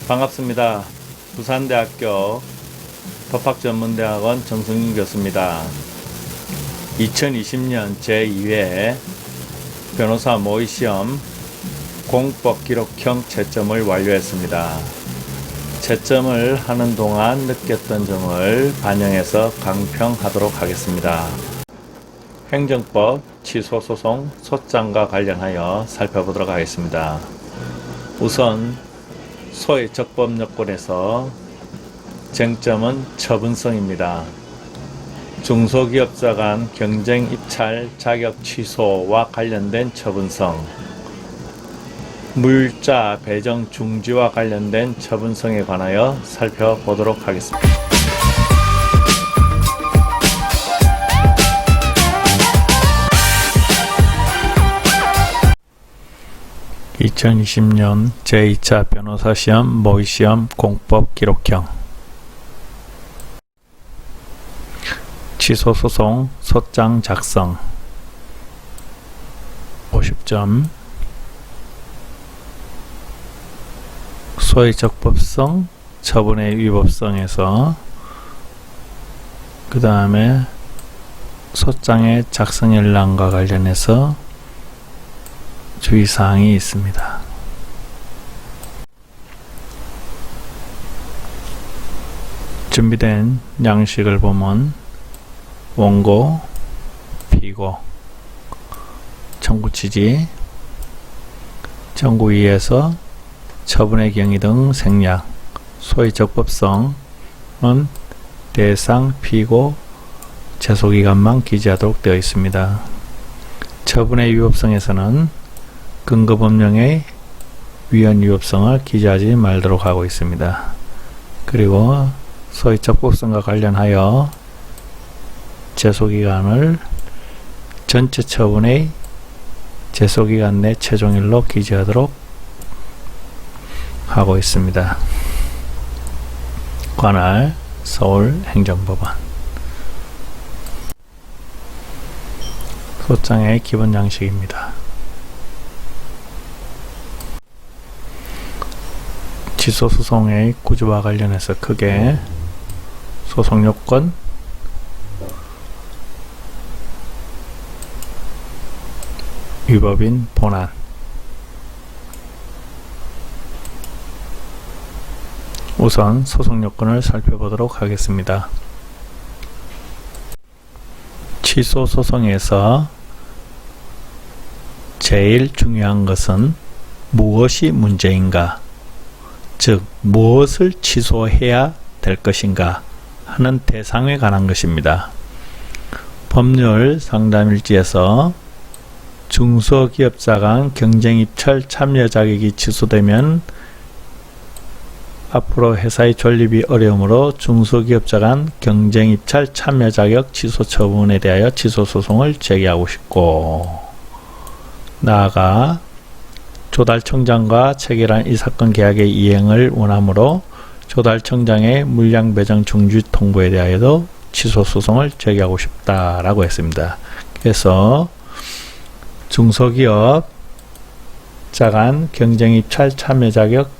반갑습니다. 부산대학교 법학전문대학원 정승윤 교수입니다. 2020년 제2회 변호사 모의시험 공법 기록형 채점을 완료했습니다. 채점을 하는 동안 느꼈던 점을 반영해서 강평하도록 하겠습니다. 행정법 취소소송 소장과 관련하여 살펴보도록 하겠습니다. 우선 소의 적법 요건에서 쟁점은 처분성입니다. 중소기업자 간 경쟁 입찰 자격 취소와 관련된 처분성, 물자 배정 중지와 관련된 처분성에 관하여 살펴보도록 하겠습니다. (2020년) 제2차 변호사시험 모의시험 공법 기록형 취소소송 소장 작성 50점. 소의 적법성, 처분의 위법성에서 그 다음에 소장의 작성열람과 관련해서 주의사항이 있습니다. 준비된 양식을 보면 원고, 피고, 청구 취지, 청구 위에서 처분의 경위 등 생략, 소의 적법성은 대상, 피고, 제소기간만 기재하도록 되어 있습니다. 처분의 위법성에서는 근거법령의 위헌 위법성을 기재하지 말도록 하고 있습니다. 그리고 소의 적법성과 관련하여 제소기간을 전체 처분의 제소기간 내 최종일로 기재하도록 하고 있습니다. 관할 서울행정법원 소장의 기본 양식입니다. 취소소송의 구조와 관련해서 크게 소송요건, 위법인 본안, 우선 소송요건을 살펴보도록 하겠습니다. 취소소송에서 제일 중요한 것은 무엇이 문제인가, 즉 무엇을 취소해야 될 것인가 하는 대상에 관한 것입니다. 법률 상담일지에서 중소기업자 간 경쟁입찰 참여 자격이 취소되면 앞으로 회사의 존립이 어려우므로 중소기업자 간 경쟁입찰 참여 자격 취소 처분에 대하여 취소소송을 제기하고 싶고, 나아가 조달청장과 체결한 이 사건 계약의 이행을 원하므로 조달청장의 물량 배정 중지 통보에 대하여도 취소소송을 제기하고 싶다라고 했습니다. 그래서 중소기업자 간 경쟁입찰 참여 자격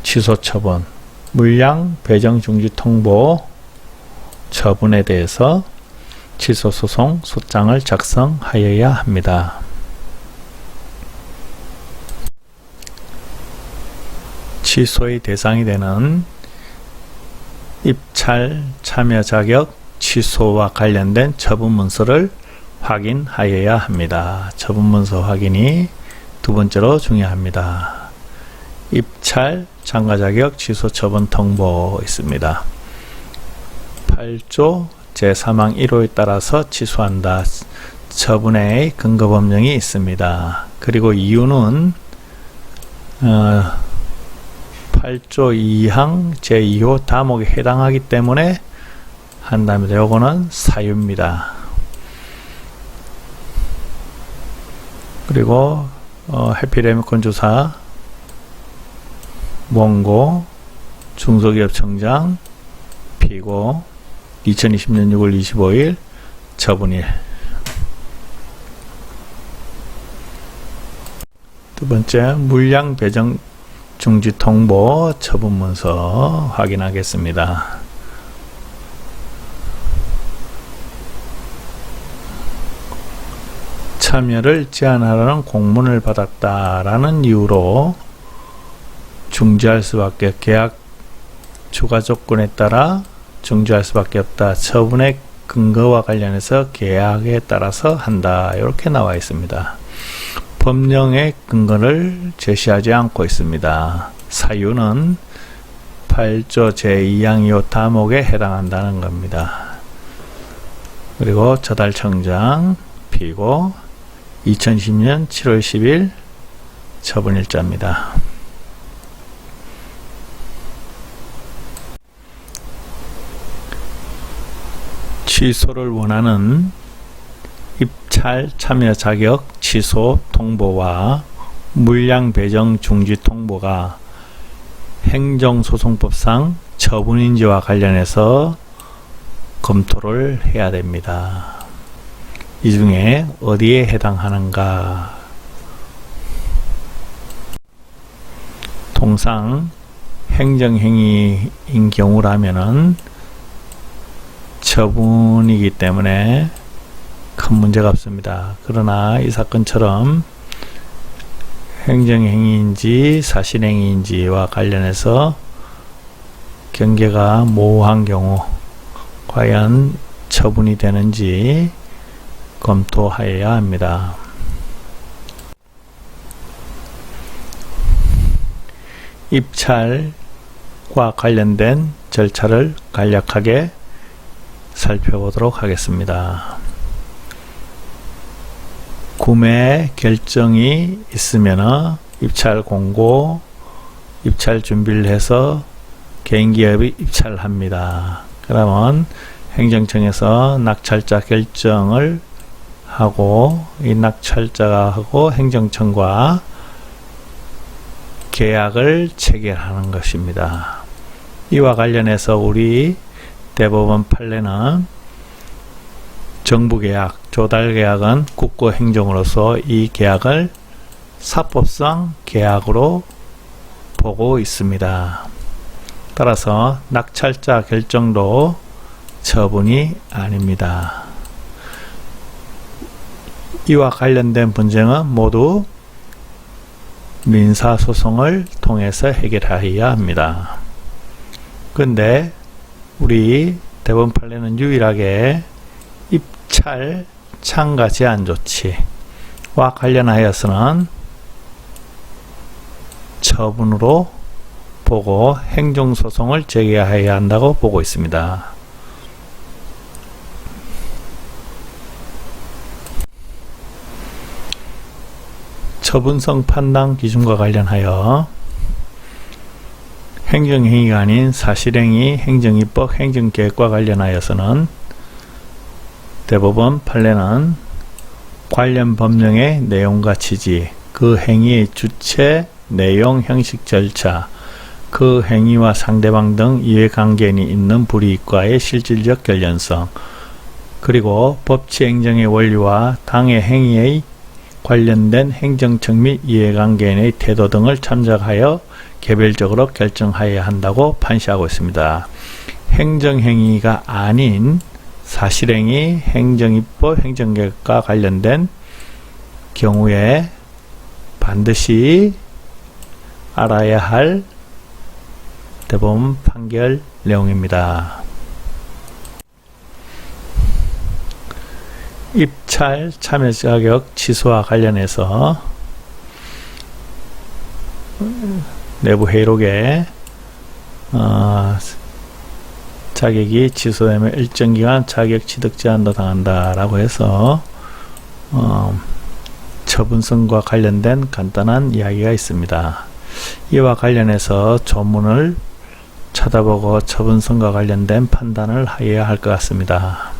취소 처분, 물량 배정 중지 통보 처분에 대해서 취소소송 소장을 작성하여야 합니다. 취소의 대상이 되는 입찰 참여 자격 취소와 관련된 처분문서를 확인하여야 합니다. 처분문서 확인이 두 번째로 중요합니다. 입찰 참가 자격 취소 처분 통보 있습니다. 8조 제3항 1호에 따라서 취소한다. 처분의 근거법령이 있습니다. 그리고 이유는 8조 2항 제2호 다목에 해당하기 때문에 한답니다. 요거는 사유입니다. 그리고 해피레미콘주사 원고, 중소기업청장, 피고, 2020년 6월 25일 처분일. 두 번째, 물량 배정 중지통보 처분문서 확인하겠습니다. 참여를 제한하라는 공문을 받았다라는 이유로 중지할 수밖에, 계약 추가 조건에 따라 중지할 수밖에 없다. 처분의 근거와 관련해서 계약에 따라서 한다. 이렇게 나와 있습니다. 법령의 근거를 제시하지 않고 있습니다. 사유는 8조 제2항 2호 다목에 해당한다는 겁니다. 그리고 저달청장 피고 2010년 7월 10일 처분일자입니다. 취소를 원하는 입찰 참여 자격 취소 통보와 물량 배정 중지 통보가 행정소송법상 처분인지와 관련해서 검토를 해야 됩니다. 이 중에 어디에 해당하는가? 통상 행정행위인 경우라면은 처분이기 때문에 큰 문제가 없습니다. 그러나 이 사건처럼 행정행위인지 사실행위인지와 관련해서 경계가 모호한 경우 과연 처분이 되는지 검토하여야 합니다. 입찰과 관련된 절차를 간략하게 살펴보도록 하겠습니다. 구매 결정이 있으면 입찰 공고, 입찰 준비를 해서 개인기업이 입찰합니다. 그러면 행정청에서 낙찰자 결정을 하고 이 낙찰자하고 행정청과 계약을 체결하는 것입니다. 이와 관련해서 우리 대법원 판례는 정부계약, 조달계약은 국고행정으로서 이 계약을 사법상 계약으로 보고 있습니다. 따라서 낙찰자 결정도 처분이 아닙니다. 이와 관련된 분쟁은 모두 민사소송을 통해서 해결하여야 합니다. 그런데 우리 대법원 판례는 유일하게 입찰 참가 제한 조치와 관련하여서는 처분으로 보고 행정소송을 제기해야 한다고 보고 있습니다. 처분성 판단 기준과 관련하여 행정행위가 아닌 사실행위, 행정입법, 행정계획과 관련하여서는 대법원 판례는 관련 법령의 내용과 취지, 그 행위의 주체, 내용, 형식, 절차, 그 행위와 상대방 등 이해관계인이 있는 불이익과의 실질적 관련성, 그리고 법치행정의 원리와 당의 행위의 관련된 행정청 및 이해관계인의 태도 등을 참작하여 개별적으로 결정하여야 한다고 판시하고 있습니다. 행정행위가 아닌 사실행위, 행정입법, 행정계획과 관련된 경우에 반드시 알아야 할 대법원 판결 내용입니다. 입찰 참여 자격 취소와 관련해서 내부 회의록에 자격이 취소되면 일정 기간 자격 취득 제한도 당한다라고 해서 처분성과 관련된 간단한 이야기가 있습니다. 이와 관련해서 조문을 찾아보고 처분성과 관련된 판단을 해야 할 것 같습니다.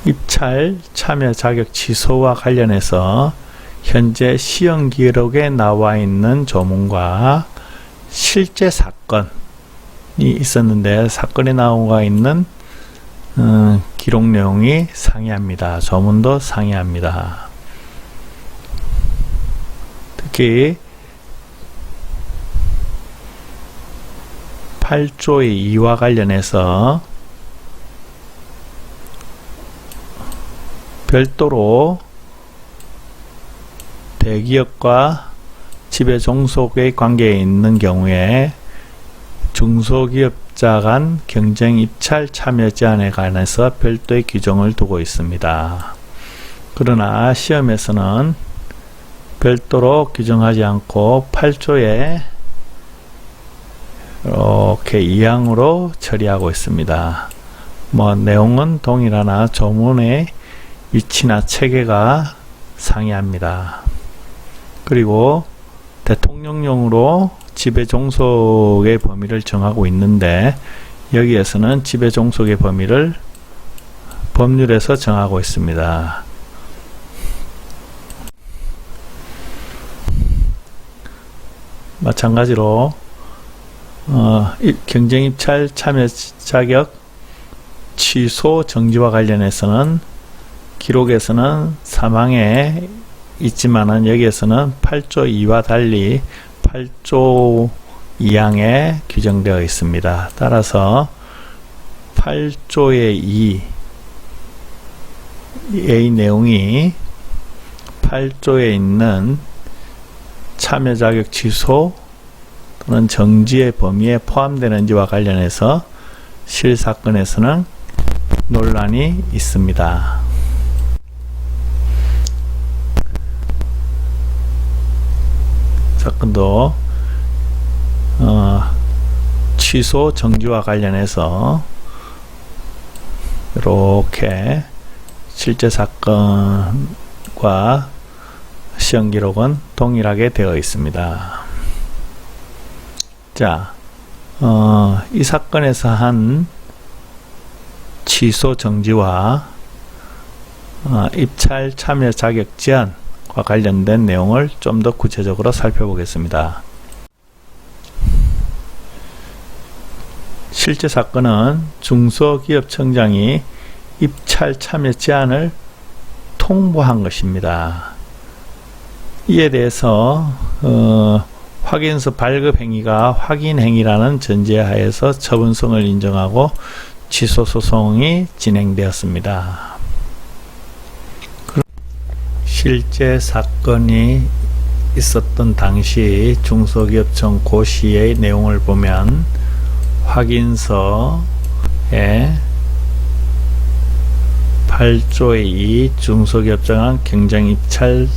입찰 참여 자격 취소와 관련해서 현재 시험 기록에 나와 있는 조문과 실제 사건이 있었는데 사건에 나와 있는 기록 내용이 상이합니다. 조문도 상이합니다. 특히 8조의 2와 관련해서 별도로 대기업과 지배 종속의 관계에 있는 경우에 중소기업자 간 경쟁 입찰 참여 제한에 관해서 별도의 규정을 두고 있습니다. 그러나 시험에서는 별도로 규정하지 않고 8조에 이렇게 2항으로 처리하고 있습니다. 내용은 동일하나 조문의 위치나 체계가 상이합니다. 그리고 대통령령으로 지배 종속의 범위를 정하고 있는데 여기에서는 지배 종속의 범위를 법률에서 정하고 있습니다. 마찬가지로 경쟁 입찰 참여 자격 취소 정지와 관련해서는 기록에서는 3항에 있지만은 여기에서는 8조 2와 달리 8조 2항에 규정되어 있습니다. 따라서 8조의 2의 내용이 8조에 있는 참여 자격 취소 또는 정지의 범위에 포함되는지와 관련해서 실사건에서는 논란이 있습니다. 사건도 취소 정지와 관련해서 이렇게 실제 사건과 시험 기록은 동일하게 되어 있습니다. 자, 이 사건에서 한 취소 정지와 입찰 참여 자격 제한과 관련된 내용을 좀 더 구체적으로 살펴보겠습니다. 실제 사건은 중소기업청장이 입찰 참여 제한을 통보한 것입니다. 이에 대해서 확인서 발급 행위가 확인 행위라는 전제하에서 처분성을 인정하고 취소 소송이 진행되었습니다. 실제 사건이 있었던 당시 중소기업청 고시의 내용을 보면 확인서에 8조의 2 중소기업청은 경쟁 입찰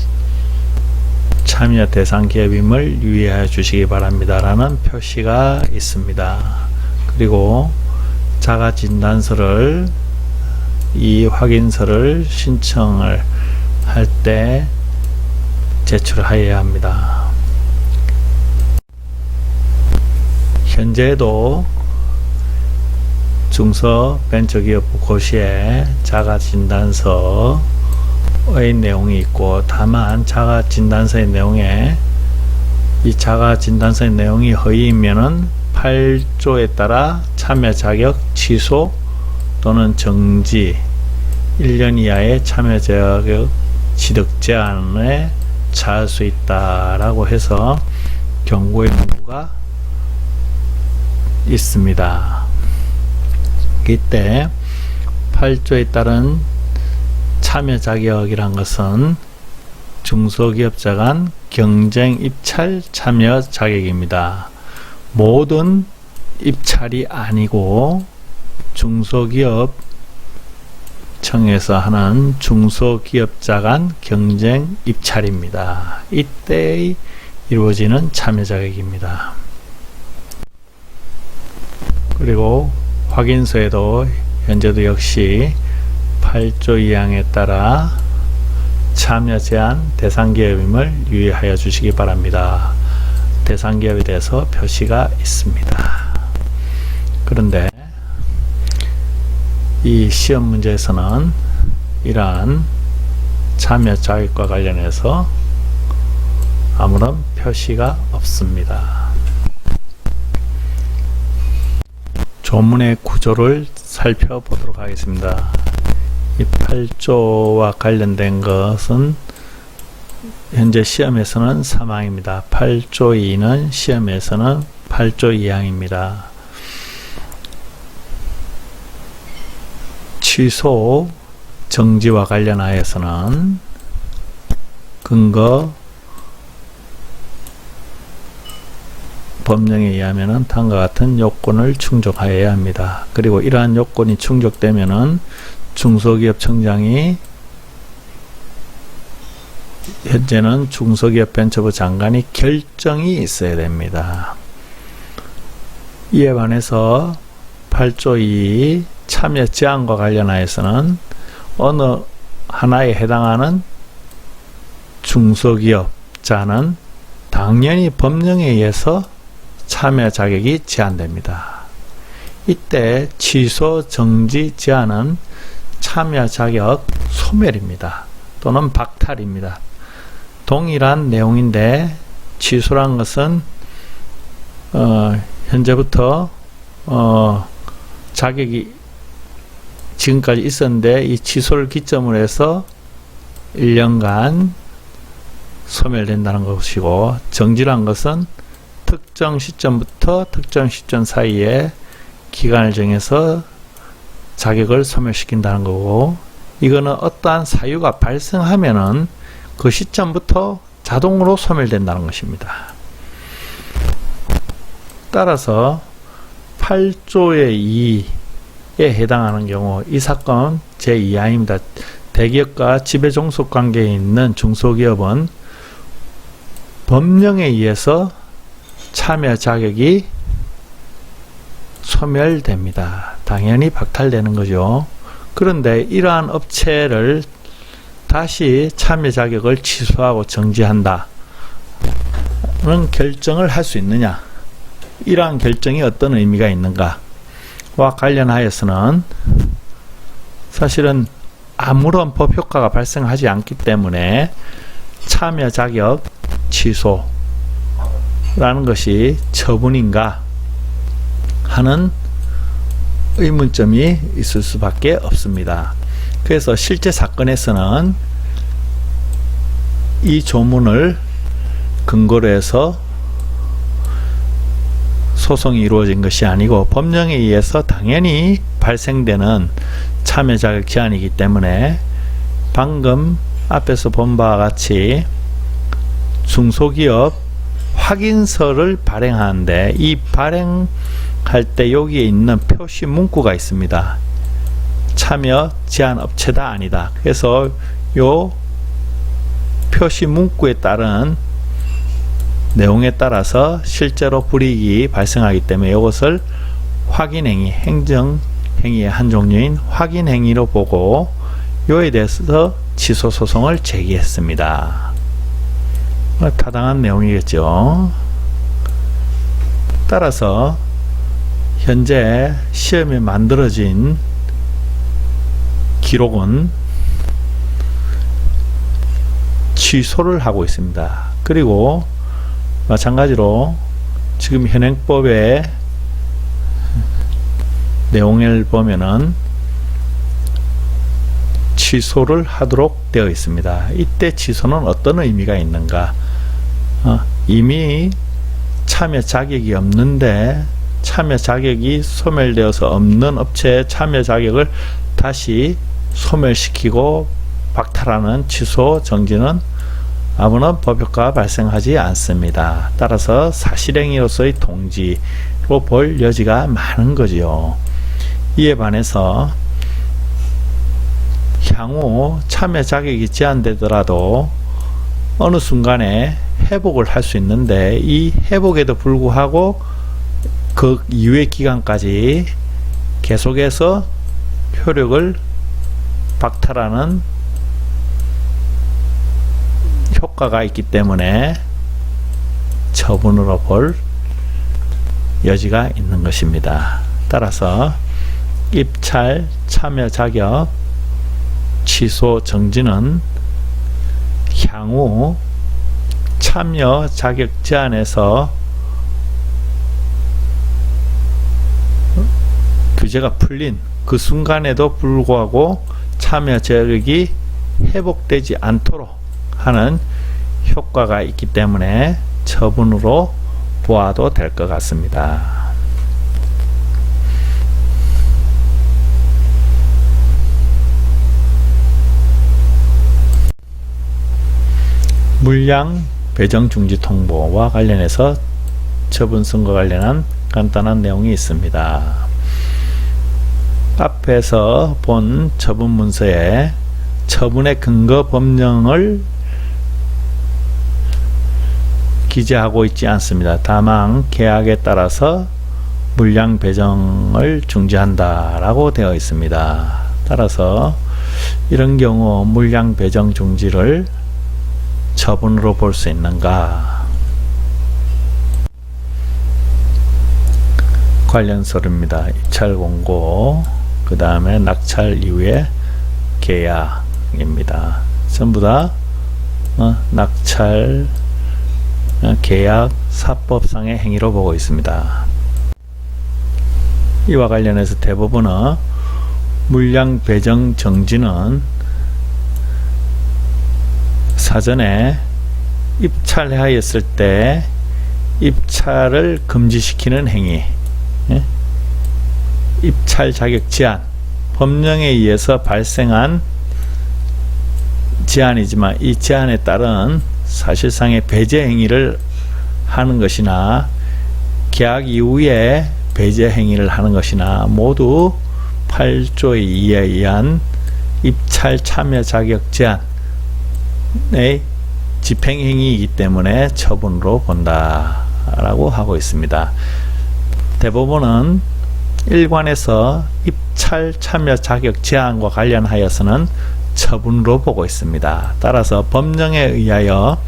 참여 대상 기업임을 유의하여 주시기 바랍니다 라는 표시가 있습니다. 그리고 자가진단서를 이 확인서를 신청을 할 때 제출하여야 합니다. 현재도 중소벤처기업부 고시에 자가진단서의 내용이 있고, 다만 자가진단서의 내용에 이 자가진단서의 내용이 허위이면은 8조에 따라 참여 자격 취소 또는 정지 1년 이하의 참여 자격 취득 제한에 처할 수 있다라고 해서 경고의 문구가 있습니다. 이때 8조에 따른 참여 자격이란 것은 중소기업자 간 경쟁 입찰 참여 자격입니다. 모든 입찰이 아니고 중소기업 청에서 하는 중소기업자 간 경쟁 입찰입니다. 이때 이루어지는 참여 자격입니다. 그리고 확인서에도 현재도 역시 8조 2항에 따라 참여 제한 대상 기업임을 유의하여 주시기 바랍니다. 대상 기업에 대해서 표시가 있습니다. 그런데 이 시험 문제에서는 이러한 참여 자격과 관련해서 아무런 표시가 없습니다. 조문의 구조를 살펴보도록 하겠습니다. 이 8조와 관련된 것은 현재 시험에서는 3항입니다. 8조 2는 시험에서는 8조 2항입니다. 취소 정지와 관련하여서는 근거 법령에 의하면은 다음과 같은 요건을 충족하여야 합니다. 그리고 이러한 요건이 충족되면은 중소기업청장이, 현재는 중소기업벤처부 장관이 결정이 있어야 됩니다. 이에 반해서 8조 2 참여 제한과 관련하여서는 어느 하나에 해당하는 중소기업자는 당연히 법령에 의해서 참여 자격이 제한됩니다. 이때 취소, 정지, 제한은 참여 자격 소멸입니다. 또는 박탈입니다. 동일한 내용인데 취소란 것은 현재부터 자격이 지금까지 있었는데 이 취소를 기점으로 해서 1년간 소멸된다는 것이고, 정지란 것은 특정 시점부터 특정 시점 사이에 기간을 정해서 자격을 소멸시킨다는 거고, 이거는 어떠한 사유가 발생하면은 그 시점부터 자동으로 소멸된다는 것입니다. 따라서 8조의 2에 해당하는 경우 이 사건 제2항입니다. 대기업과 지배종속 관계에 있는 중소기업은 법령에 의해서 참여 자격이 소멸됩니다. 당연히 박탈되는 거죠. 그런데 이러한 업체를 다시 참여 자격을 취소하고 정지한다는 결정을 할 수 있느냐, 이러한 결정이 어떤 의미가 있는가와 관련하여서는 사실은 아무런 법 효과가 발생하지 않기 때문에 참여 자격 취소라는 것이 처분인가 하는 의문점이 있을 수밖에 없습니다. 그래서 실제 사건에서는 이 조문을 근거로 해서 소송이 이루어진 것이 아니고 법령에 의해서 당연히 발생되는 참여 자격 제한이기 때문에 방금 앞에서 본 바와 같이 중소기업 확인서를 발행하는데 이 발행할 때 여기에 있는 표시 문구가 있습니다. 참여 제한 업체다 아니다. 그래서 요 표시 문구에 따른 내용에 따라서 실제로 불이익이 발생하기 때문에 이것을 확인행위, 행정행위의 한 종류인 확인행위로 보고 요에 대해서 취소소송을 제기했습니다. 타당한 내용이겠죠. 따라서 현재 시험에 만들어진 기록은 취소를 하고 있습니다. 그리고 마찬가지로 지금 현행법의 내용을 보면은 취소를 하도록 되어 있습니다. 이때 취소는 어떤 의미가 있는가? 이미 참여 자격이 없는데 참여 자격이 소멸되어서 없는 업체의 참여 자격을 다시 소멸시키고 박탈하는 취소, 정지는 아무런 법효과가 발생하지 않습니다. 따라서 사실행위로서의 동지로 볼 여지가 많은 거지요. 이에 반해서 향후 참여 자격이 제한되더라도 어느 순간에 회복을 할 수 있는데 이 회복에도 불구하고 그 이후의 기간까지 계속해서 효력을 박탈하는 효과가 있기 때문에 처분으로 볼 여지가 있는 것입니다. 따라서 입찰 참여 자격 취소 정지는 향후 참여 자격 제한에서 규제가 풀린 그 순간에도 불구하고 참여 자격이 회복되지 않도록 하는 효과가 있기 때문에 처분으로 보아도 될 것 같습니다. 물량 배정 중지 통보와 관련해서 처분 선고 관련한 간단한 내용이 있습니다. 앞에서 본 처분 문서에 처분의 근거 법령을 기재하고 있지 않습니다. 다만 계약에 따라서 물량 배정을 중지한다 라고 되어 있습니다. 따라서 이런 경우 물량 배정 중지를 처분으로 볼 수 있는가? 관련 서류입니다. 입찰 공고, 그 다음에 낙찰 이후에 계약입니다. 전부 다 낙찰 계약 사법상의 행위로 보고 있습니다. 이와 관련해서 대법원은 물량 배정 정지는 사전에 입찰하였을 때 입찰을 금지시키는 행위, 입찰 자격 제한, 법령에 의해서 발생한 제한이지만 이 제한에 따른 사실상의 배제 행위를 하는 것이나 계약 이후에 배제 행위를 하는 것이나 모두 8조의 2에 의한 입찰 참여 자격 제한의 집행행위이기 때문에 처분으로 본다 라고 하고 있습니다. 대법원은 일관해서 입찰 참여 자격 제한과 관련하여서는 처분으로 보고 있습니다. 따라서 법령에 의하여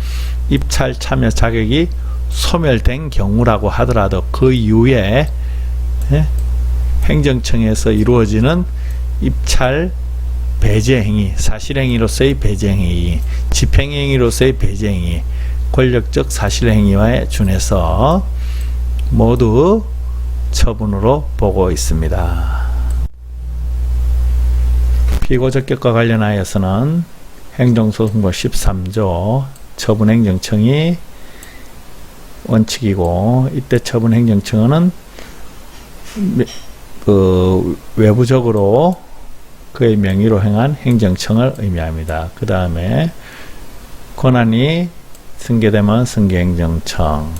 입찰 참여 자격이 소멸된 경우라고 하더라도 그 이후에 행정청에서 이루어지는 입찰 배제행위, 사실행위로서의 배제행위, 집행행위로서의 배제행위, 권력적 사실행위와에 준해서 모두 처분으로 보고 있습니다. 피고적격과 관련하여서는 행정소송법 13조 처분행정청이 원칙이고, 이때 처분행정청은 외부적으로 그의 명의로 행한 행정청을 의미합니다. 그 다음에 권한이 승계되면 승계행정청,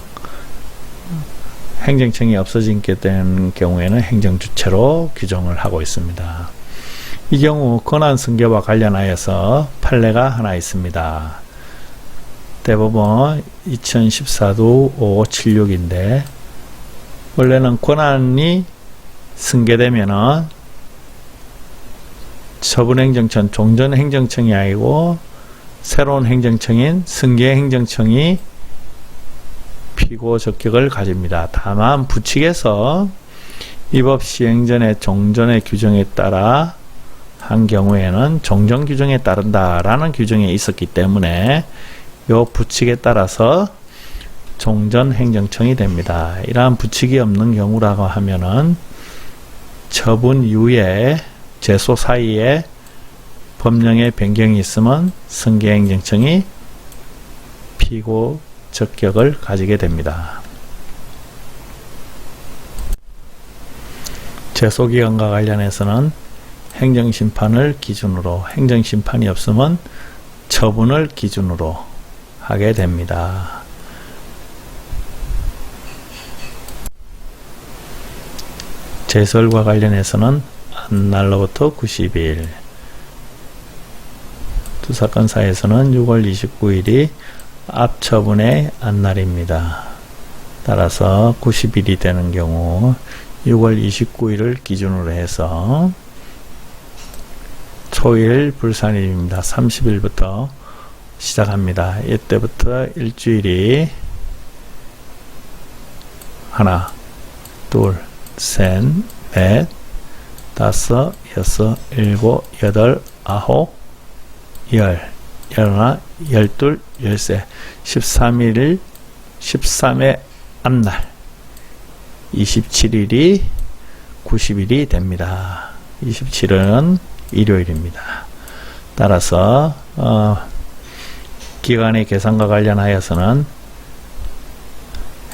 행정청이 없어지게 된 경우에는 행정주체로 규정을 하고 있습니다. 이 경우 권한 승계와 관련하여서 판례가 하나 있습니다. 대법원 2014도 5576인데 원래는 권한이 승계되면은 처분행정청, 종전행정청이 아니고 새로운 행정청인 승계행정청이 피고적격을 가집니다. 다만 부칙에서 위법 시행 전에 종전의 규정에 따라 한 경우에는 종전 규정에 따른다라는 규정이 있었기 때문에 이 부칙에 따라서 종전행정청이 됩니다. 이러한 부칙이 없는 경우라고 하면은 처분 이후에 제소 사이에 법령의 변경이 있으면 승계행정청이 피고 적격을 가지게 됩니다. 제소기간과 관련해서는 행정심판을 기준으로, 행정심판이 없으면 처분을 기준으로 하게 됩니다. 제설과 관련해서는 안날로부터 90일, 두 사건사에서는 6월 29일이 앞처분의 안날입니다. 따라서 90일이 되는 경우 6월 29일을 기준으로 해서 초일 불산일입니다. 30일부터 시작합니다. 이때부터 일주일이 하나, 둘, 셋, 넷, 다섯, 여섯, 일곱, 여덟, 아홉, 열, 열하나, 열둘, 열세, 13일, 13의 앞날, 27일이 90일이 됩니다. 27일은 일요일입니다. 따라서 기간의 계산과 관련하여서는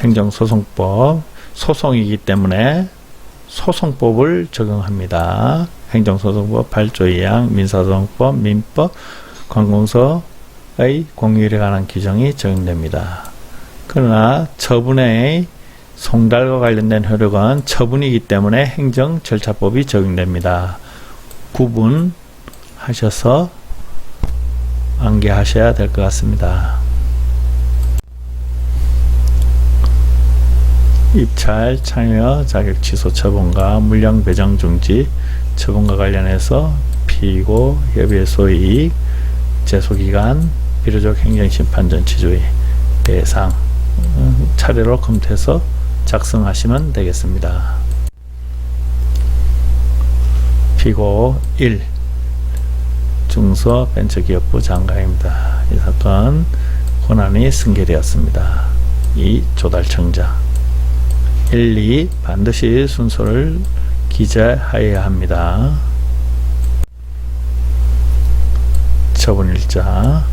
행정소송법, 소송이기 때문에 소송법을 적용합니다. 행정소송법 8조 2항, 민사소송법, 민법, 관공서 공휴일에 관한 규정이 적용됩니다. 그러나 처분의 송달과 관련된 효력은 처분이기 때문에 행정 절차법이 적용됩니다. 구분하셔서 암기하셔야 될 것 같습니다. 입찰, 참여, 자격 취소 처분과 물량 배정 중지 처분과 관련해서 피고, 협의소 이익, 제소기간, 비례적 행정심판 전치주의 대상 차례로 검토해서 작성하시면 되겠습니다. 피고 1. 중소벤처기업부 장관입니다. 이 사건 권한이 승계되었습니다. 2. 조달청장 1, 2 반드시 순서를 기재하여야 합니다. 처분일자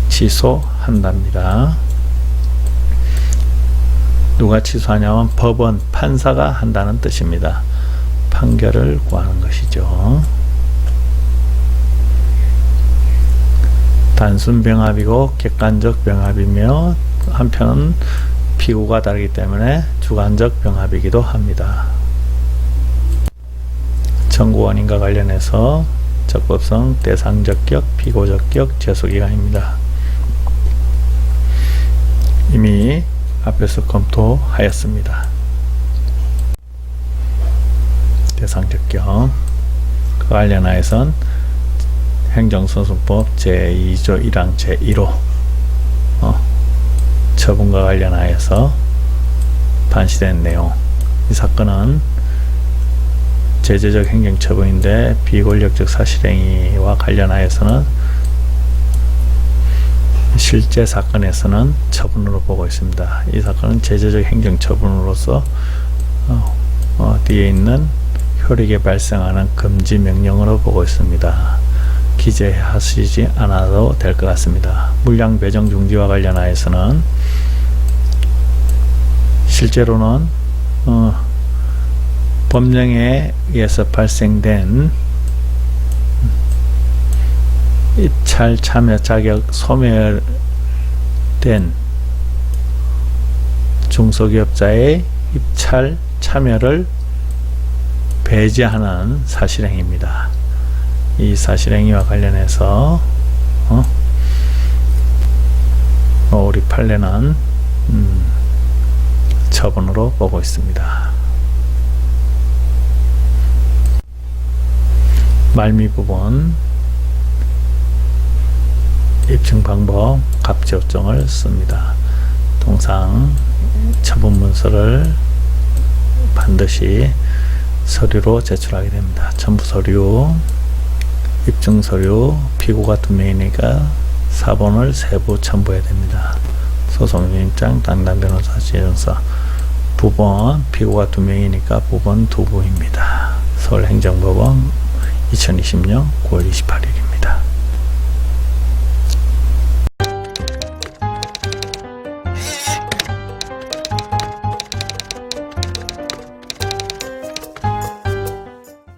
취소한답니다. 누가 취소하냐면 법원, 판사가 한다는 뜻입니다. 판결을 구하는 것이죠. 단순 병합이고 객관적 병합이며 한편 피고가 다르기 때문에 주관적 병합이기도 합니다. 청구원인과 관련해서 적법성, 대상적격, 피고적격, 제소기간입니다. 이미 앞에서 검토하였습니다. 대상적격 그 관련하여선 행정소송법 제2조 1항 제1호 처분과 관련하여서 판시된 내용. 이 사건은 제재적 행정처분인데 비권력적 사실행위와 관련하여서는 실제 사건에서는 처분으로 보고 있습니다. 이 사건은 제재적 행정처분으로서 뒤에 있는 효력에 발생하는 금지 명령으로 보고 있습니다. 기재하시지 않아도 될 것 같습니다. 물량 배정 중지와 관련하여서는 실제로는 법령에 의해서 발생된 입찰 참여 자격 소멸된 중소기업자의 입찰 참여를 배제하는 사실행위입니다. 이 사실행위와 관련해서 우리 판례는 처분으로 보고 있습니다. 말미 부분 입증 방법 갑질 요청을 씁니다. 통상 처분 문서를 반드시 서류로 제출하게 됩니다. 첨부 서류, 입증 서류, 피고가 2명이니까 사본을 세부 첨부해야 됩니다. 소송인장, 담당 변호사, 지정서, 부본, 피고가 2명이니까 부본 2부입니다. 서울행정법원 2020년 9월 28일입니다.